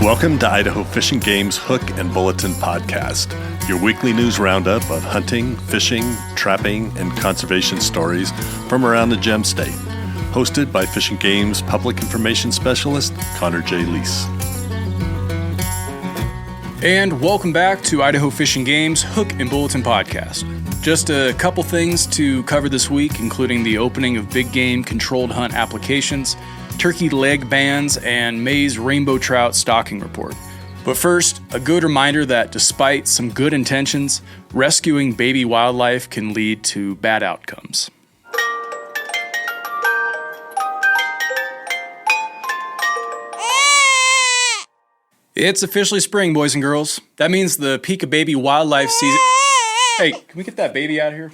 Welcome to Idaho Fish and Game's Hook and Bulletin podcast, your weekly news roundup of hunting, fishing, trapping, and conservation stories from around the Gem State. Hosted by Fish and Game's Public Information Specialist, Connor J. Lease. And welcome back to Idaho Fish and Game's Hook and Bulletin podcast. Just a couple things to cover this week, including the opening of big game controlled hunt applications, turkey leg bans, and May's rainbow trout stocking report. But first, a good reminder that despite some good intentions, rescuing baby wildlife can lead to bad outcomes. It's officially spring, boys and girls. That means the peak of baby wildlife season... Hey, can we get that baby out of here?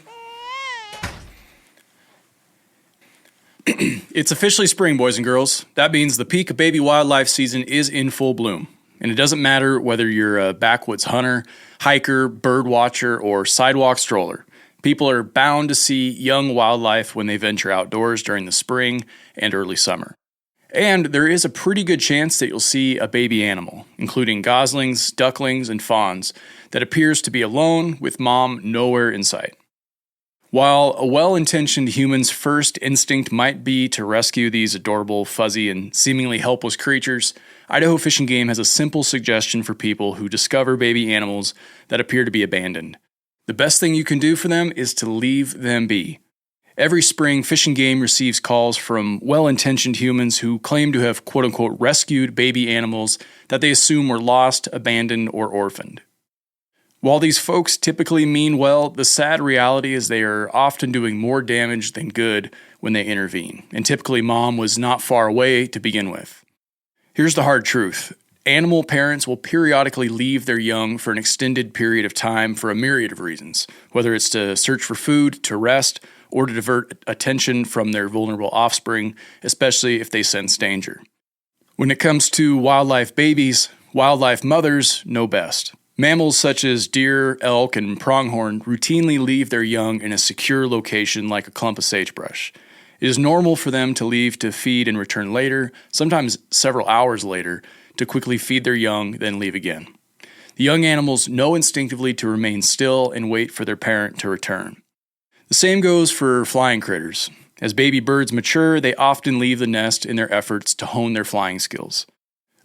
It's officially spring, boys and girls. That means the peak of baby wildlife season is in full bloom. And it doesn't matter whether you're a backwoods hunter, hiker, bird watcher, or sidewalk stroller. People are bound to see young wildlife when they venture outdoors during the spring and early summer. And there is a pretty good chance that you'll see a baby animal, including goslings, ducklings, and fawns, that appears to be alone with mom nowhere in sight. While a well-intentioned human's first instinct might be to rescue these adorable, fuzzy, and seemingly helpless creatures, Idaho Fish and Game has a simple suggestion for people who discover baby animals that appear to be abandoned. The best thing you can do for them is to leave them be. Every spring, Fish and Game receives calls from well-intentioned humans who claim to have quote-unquote rescued baby animals that they assume were lost, abandoned, or orphaned. While these folks typically mean well, the sad reality is they are often doing more damage than good when they intervene, and typically mom was not far away to begin with. Here's the hard truth. Animal parents will periodically leave their young for an extended period of time for a myriad of reasons, whether it's to search for food, to rest, or to divert attention from their vulnerable offspring, especially if they sense danger. When it comes to wildlife babies, wildlife mothers know best. Mammals such as deer, elk, and pronghorn routinely leave their young in a secure location like a clump of sagebrush. It is normal for them to leave to feed and return later, sometimes several hours later, to quickly feed their young, then leave again. The young animals know instinctively to remain still and wait for their parent to return. The same goes for flying critters. As baby birds mature, they often leave the nest in their efforts to hone their flying skills.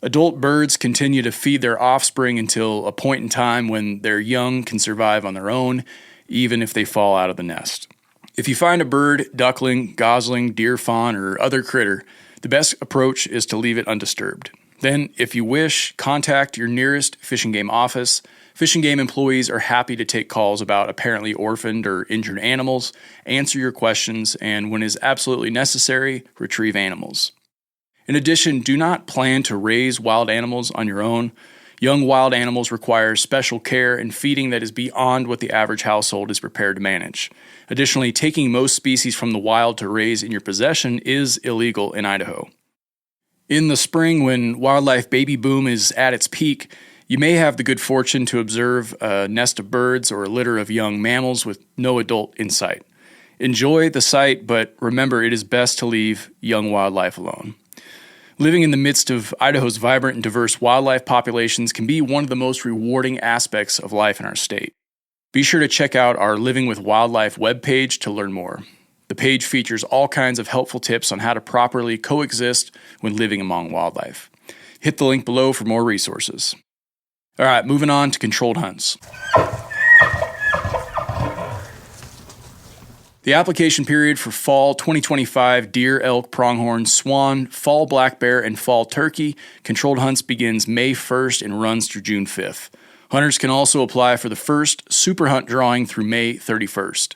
Adult birds continue to feed their offspring until a point in time when their young can survive on their own, even if they fall out of the nest. If you find a bird, duckling, gosling, deer fawn, or other critter, the best approach is to leave it undisturbed. Then, if you wish, contact your nearest Fish and Game office. Fish and Game employees are happy to take calls about apparently orphaned or injured animals, answer your questions, and when it is absolutely necessary, retrieve animals. In addition, do not plan to raise wild animals on your own. Young wild animals require special care and feeding that is beyond what the average household is prepared to manage. Additionally, taking most species from the wild to raise in your possession is illegal in Idaho. In the spring, when wildlife baby boom is at its peak, you may have the good fortune to observe a nest of birds or a litter of young mammals with no adult in sight. Enjoy the sight, but remember it is best to leave young wildlife alone. Living in the midst of Idaho's vibrant and diverse wildlife populations can be one of the most rewarding aspects of life in our state. Be sure to check out our Living with Wildlife webpage to learn more. The page features all kinds of helpful tips on how to properly coexist when living among wildlife. Hit the link below for more resources. All right, moving on to controlled hunts. The application period for fall 2025 deer, elk, pronghorn, swan, fall black bear, and fall turkey controlled hunts begins May 1st and runs through June 5th. Hunters can also apply for the first super hunt drawing through May 31st.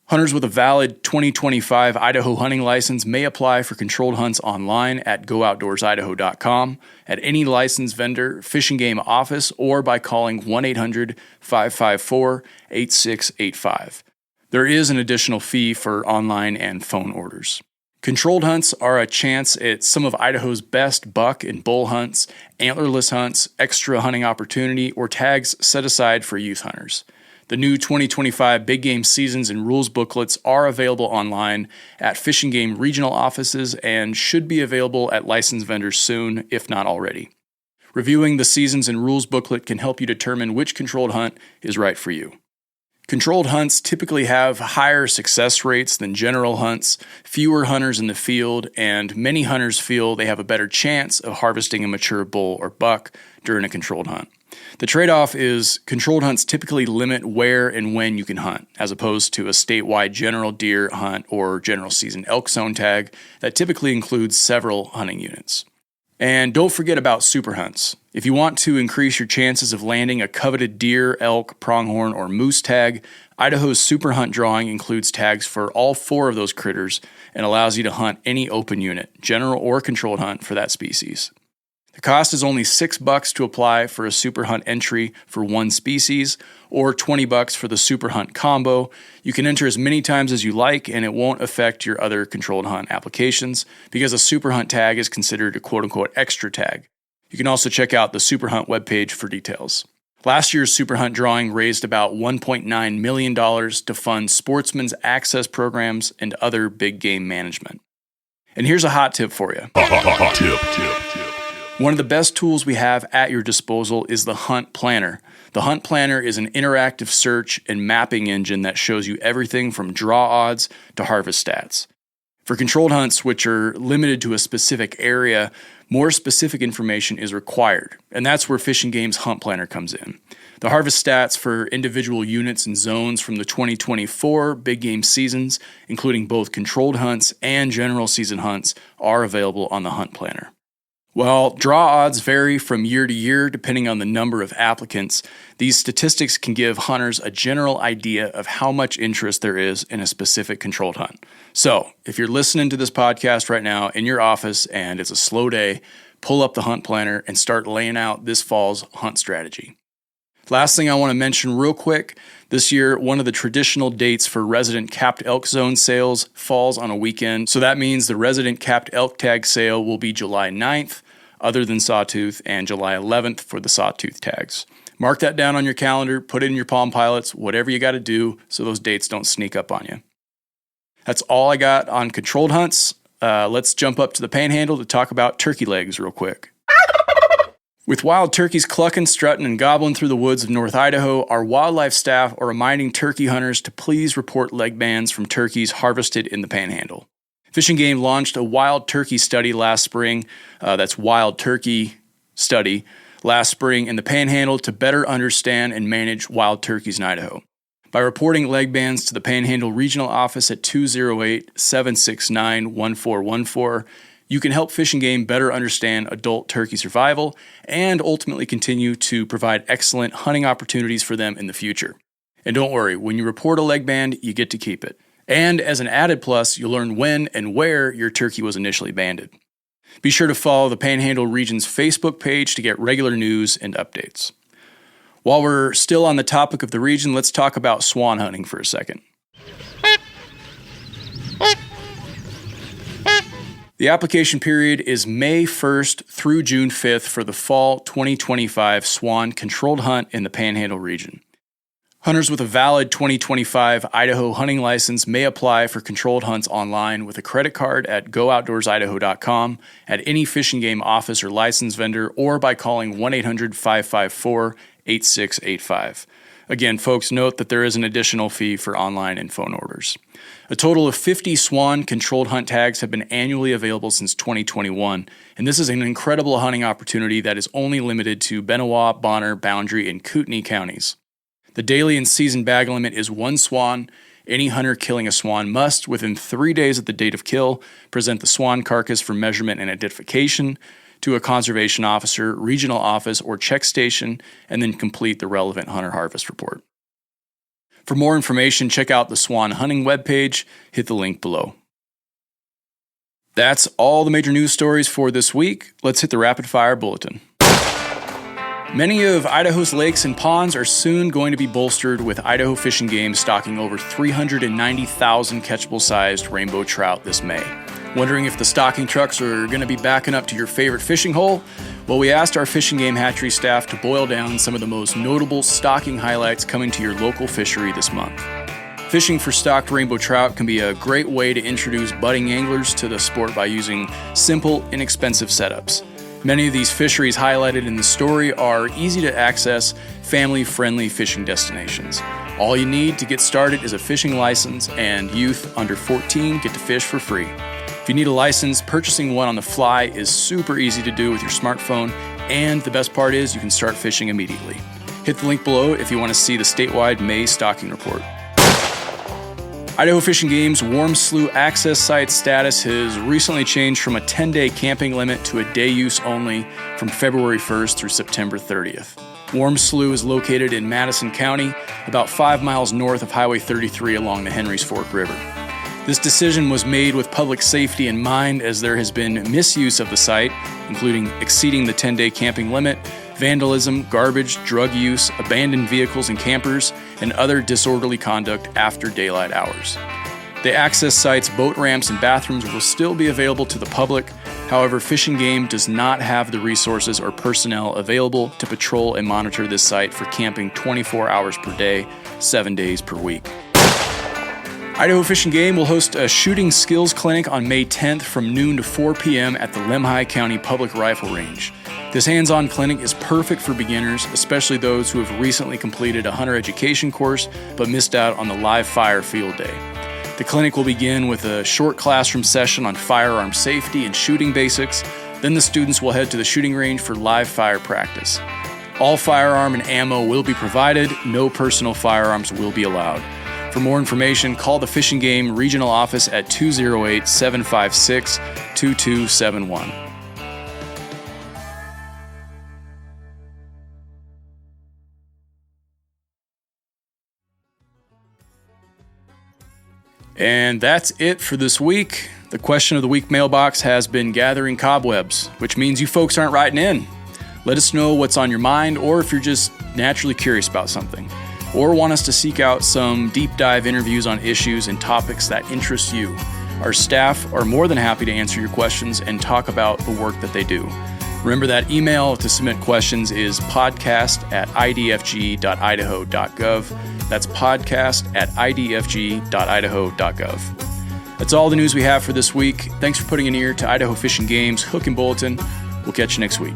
Hunters with a valid 2025 Idaho hunting license may apply for controlled hunts online at gooutdoorsidaho.com, at any licensed vendor, Fish and Game office, or by calling 1-800-554-8685. There is an additional fee for online and phone orders. Controlled hunts are a chance at some of Idaho's best buck and bull hunts, antlerless hunts, extra hunting opportunity, or tags set aside for youth hunters. The new 2025 Big Game Seasons and Rules booklets are available online at Fish and Game regional offices and should be available at licensed vendors soon, if not already. Reviewing the seasons and rules booklet can help you determine which controlled hunt is right for you. Controlled hunts typically have higher success rates than general hunts, fewer hunters in the field, and many hunters feel they have a better chance of harvesting a mature bull or buck during a controlled hunt. The trade-off is controlled hunts typically limit where and when you can hunt, as opposed to a statewide general deer hunt or general season elk zone tag that typically includes several hunting units. And don't forget about super hunts. If you want to increase your chances of landing a coveted deer, elk, pronghorn, or moose tag, Idaho's super hunt drawing includes tags for all 4 of those critters and allows you to hunt any open unit, general or controlled hunt, for that species. The cost is only $6 to apply for a super hunt entry for one species, or $20 for the super hunt combo. You can enter as many times as you like, and it won't affect your other controlled hunt applications because a super hunt tag is considered a quote-unquote extra tag. You can also check out the super hunt webpage for details. Last year's super hunt drawing raised about $1.9 million to fund sportsmen's access programs and other big game management. And here's a hot tip for you. Tip. One of the best tools we have at your disposal is the Hunt Planner. The Hunt Planner is an interactive search and mapping engine that shows you everything from draw odds to harvest stats. For controlled hunts, which are limited to a specific area, more specific information is required, and that's where Fish and Game's Hunt Planner comes in. The harvest stats for individual units and zones from the 2024 big game seasons, including both controlled hunts and general season hunts, are available on the Hunt Planner. While draw odds vary from year to year depending on the number of applicants, these statistics can give hunters a general idea of how much interest there is in a specific controlled hunt. So, if you're listening to this podcast right now in your office and it's a slow day, pull up the Hunt Planner and start laying out this fall's hunt strategy. Last thing I want to mention real quick, this year, one of the traditional dates for resident capped elk zone sales falls on a weekend, so that means the resident capped elk tag sale will be July 9th, other than Sawtooth, and July 11th for the Sawtooth tags. Mark that down on your calendar, put it in your Palm Pilots, whatever you got to do so those dates don't sneak up on you. That's all I got on controlled hunts. Let's jump up to the Panhandle to talk about turkey legs real quick. With wild turkeys clucking, strutting, and gobbling through the woods of North Idaho, our wildlife staff are reminding turkey hunters to please report leg bands from turkeys harvested in the Panhandle. Fish and Game launched a wild turkey study last spring. That's wild turkey study last spring in the Panhandle to better understand and manage wild turkeys in Idaho. By reporting leg bands to the Panhandle Regional Office at 208-769-1414, you can help Fish and Game better understand adult turkey survival and ultimately continue to provide excellent hunting opportunities for them in the future. And don't worry, when you report a leg band, you get to keep it. And as an added plus, you'll learn when and where your turkey was initially banded. Be sure to follow the Panhandle Region's Facebook page to get regular news and updates. While we're still on the topic of the region, let's talk about swan hunting for a second. The application period is May 1st through June 5th for the fall 2025 swan controlled hunt in the Panhandle region. Hunters with a valid 2025 Idaho hunting license may apply for controlled hunts online with a credit card at gooutdoorsidaho.com, at any Fish and Game office or license vendor, or by calling 1-800-554-8685. Again, folks, note that there is an additional fee for online and phone orders. A total of 50 swan controlled hunt tags have been annually available since 2021, and this is an incredible hunting opportunity that is only limited to Benewah, Bonner, Boundary, and Kootenai counties. The daily and season bag limit is 1 swan. Any hunter killing a swan must, within 3 days of the date of kill, present the swan carcass for measurement and identification to a conservation officer, regional office, or check station, and then complete the relevant hunter harvest report. For more information, check out the Swan Hunting webpage. Hit the link below. That's all the major news stories for this week. Let's hit the rapid fire bulletin. Many of Idaho's lakes and ponds are soon going to be bolstered with Idaho Fish and Game stocking over 390,000 catchable-sized rainbow trout this May. Wondering if the stocking trucks are going to be backing up to your favorite fishing hole? Well, we asked our Fish and Game hatchery staff to boil down some of the most notable stocking highlights coming to your local fishery this month. Fishing for stocked rainbow trout can be a great way to introduce budding anglers to the sport by using simple, inexpensive setups. Many of these fisheries highlighted in the story are easy to access, family-friendly fishing destinations. All you need to get started is a fishing license, and youth under 14 get to fish for free. If you need a license, purchasing one on the fly is super easy to do with your smartphone, and the best part is you can start fishing immediately. Hit the link below if you want to see the statewide May stocking report. Idaho Fish and Game's warm slough access site status has recently changed from a 10-day camping limit to a day use only from February 1st through September 30th. Warm Slough is located in Madison County, about 5 miles north of Highway 33 along the Henry's Fork River. This decision was made with public safety in mind, as there has been misuse of the site, including exceeding the 10-day camping limit, vandalism, garbage, drug use, abandoned vehicles and campers, and other disorderly conduct after daylight hours. The access site's boat ramps and bathrooms will still be available to the public. However, Fish and Game does not have the resources or personnel available to patrol and monitor this site for camping 24 hours per day, 7 days per week. Idaho Fish and Game will host a shooting skills clinic on May 10th from noon to 4 p.m. at the Lemhi County Public Rifle Range. This hands-on clinic is perfect for beginners, especially those who have recently completed a hunter education course but missed out on the live fire field day. The clinic will begin with a short classroom session on firearm safety and shooting basics. Then the students will head to the shooting range for live fire practice. All firearm and ammo will be provided. No personal firearms will be allowed. For more information, call the Fish and Game Regional Office at 208-756-2271. And that's it for this week. The question of the week mailbox has been gathering cobwebs, which means you folks aren't writing in. Let us know what's on your mind, or if you're just naturally curious about something, or want us to seek out some deep dive interviews on issues and topics that interest you. Our staff are more than happy to answer your questions and talk about the work that they do. Remember that email to submit questions is podcast@idfg.idaho.gov. That's podcast@idfg.idaho.gov. That's all the news we have for this week. Thanks for putting an ear to Idaho Fish and Game's Hook and Bulletin. We'll catch you next week.